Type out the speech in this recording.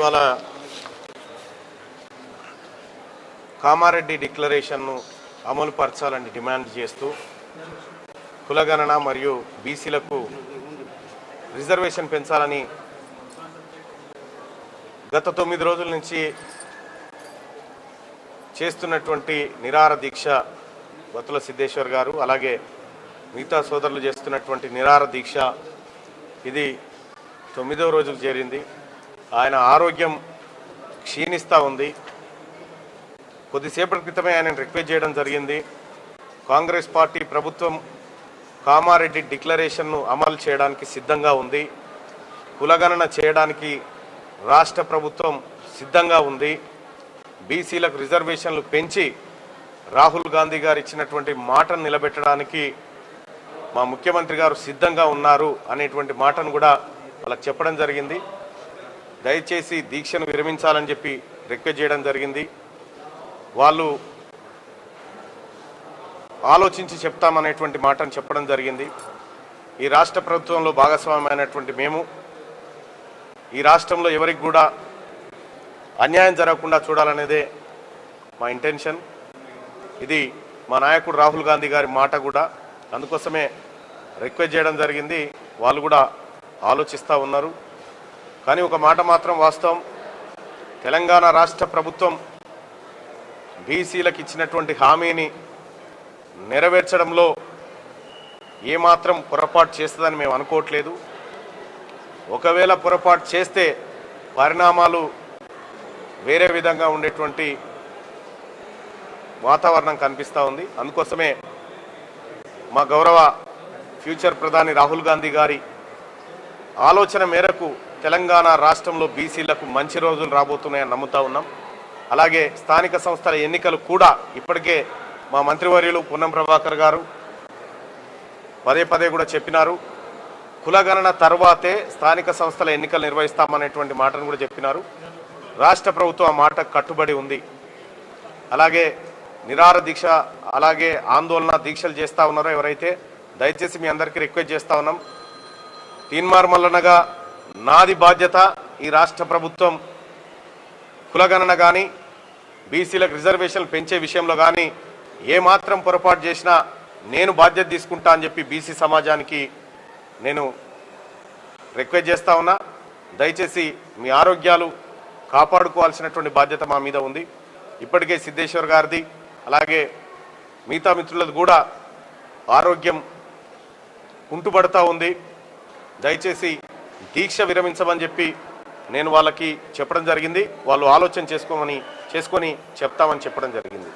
ఇవాళ కామారెడ్డి డిక్లరేషన్ను అమలు పరచాలని డిమాండ్ చేస్తూ కులగణన మరియు బీసీలకు రిజర్వేషన్ పెంచాలని గత 9 రోజుల నుంచి చేస్తున్నటువంటి నిరాహార దీక్ష వత్తుల సిద్ధేశ్వర్ గారు అలాగే మిగతా సోదరులు చేస్తున్నటువంటి నిరాహార దీక్ష ఇది 9వ రోజుకు చేరింది. ఆయన ఆరోగ్యం క్షీణిస్తూ ఉంది. కొద్దిసేపటి క్రితమే ఆయన రిక్వెస్ట్ చేయడం జరిగింది. కాంగ్రెస్ పార్టీ ప్రభుత్వం కామారెడ్డి డిక్లరేషన్ను అమలు చేయడానికి సిద్ధంగా ఉంది. కులగణన చేయడానికి రాష్ట్ర ప్రభుత్వం సిద్ధంగా ఉంది. బీసీలకు రిజర్వేషన్లు పెంచి రాహుల్ గాంధీ గారు ఇచ్చినటువంటి మాటను నిలబెట్టడానికి మా ముఖ్యమంత్రి గారు సిద్ధంగా ఉన్నారు అనేటువంటి మాటను కూడా వాళ్ళకి చెప్పడం జరిగింది. దయచేసి దీక్షను విరమించాలని చెప్పి రిక్వెస్ట్ చేయడం జరిగింది. వాళ్ళు ఆలోచించి చెప్తామనేటువంటి మాటను చెప్పడం జరిగింది. ఈ రాష్ట్ర ప్రభుత్వంలో భాగస్వామ్యమైనటువంటి మేము ఈ రాష్ట్రంలో ఎవరికి కూడా అన్యాయం జరగకుండా చూడాలనేదే మా ఇంటెన్షన్. ఇది మా నాయకుడు రాహుల్ గాంధీ గారి మాట కూడా. అందుకోసమే రిక్వెస్ట్ చేయడం జరిగింది. వాళ్ళు కూడా ఆలోచిస్తూ ఉన్నారు. కానీ ఒక మాట మాత్రం వాస్తవం, తెలంగాణ రాష్ట్ర ప్రభుత్వం బీసీలకు ఇచ్చినటువంటి హామీని నెరవేర్చడంలో ఏమాత్రం పొరపాటు చేస్తుందని మేము అనుకోవట్లేదు. ఒకవేళ పొరపాటు చేస్తే పరిణామాలు వేరే విధంగా ఉండేటువంటి వాతావరణం కనిపిస్తూ ఉంది. అందుకోసమే మా గౌరవ ఫ్యూచర్ ప్రధాని రాహుల్ గాంధీ గారి ఆలోచన మేరకు తెలంగాణ రాష్ట్రంలో బీసీలకు మంచి రోజులు రాబోతున్నాయని నమ్ముతా ఉన్నాం. అలాగే స్థానిక సంస్థల ఎన్నికలు కూడా ఇప్పటికే మా మంత్రివర్యులు పొన్నం ప్రభాకర్ గారు పదే కూడా చెప్పినారు. కులగణన తర్వాతే స్థానిక సంస్థల ఎన్నికలు నిర్వహిస్తామనేటువంటి మాటను కూడా చెప్పినారు. రాష్ట్ర ప్రభుత్వం ఆ మాట కట్టుబడి ఉంది. అలాగే నిరాహార దీక్ష అలాగే ఆందోళన దీక్షలు చేస్తూ ఉన్నారో ఎవరైతే, దయచేసి మీ అందరికీ రిక్వెస్ట్ చేస్తూ ఉన్నాం, తీన్మార్ మల్లన్నగా నాది బాధ్యత. ఈ రాష్ట్ర ప్రభుత్వం కులగణన కానీ బీసీలకు రిజర్వేషన్లు పెంచే విషయంలో కానీ ఏమాత్రం పొరపాటు చేసినా నేను బాధ్యత తీసుకుంటా అని చెప్పి బీసీ సమాజానికి నేను రిక్వెస్ట్ చేస్తూ ఉన్నా. దయచేసి మీ ఆరోగ్యాలు కాపాడుకోవాల్సినటువంటి బాధ్యత మా మీద ఉంది. ఇప్పటికే సిద్ధేశ్వర్ గారిది అలాగే మిగతా మిత్రులది కూడా ఆరోగ్యం కుంటుపడతా ఉంది. దయచేసి దీక్ష విరమించమని చెప్పి నేను వాళ్ళకి చెప్పడం జరిగింది. వాళ్ళు ఆలోచన చేసుకొని చెప్తామని చెప్పడం జరిగింది.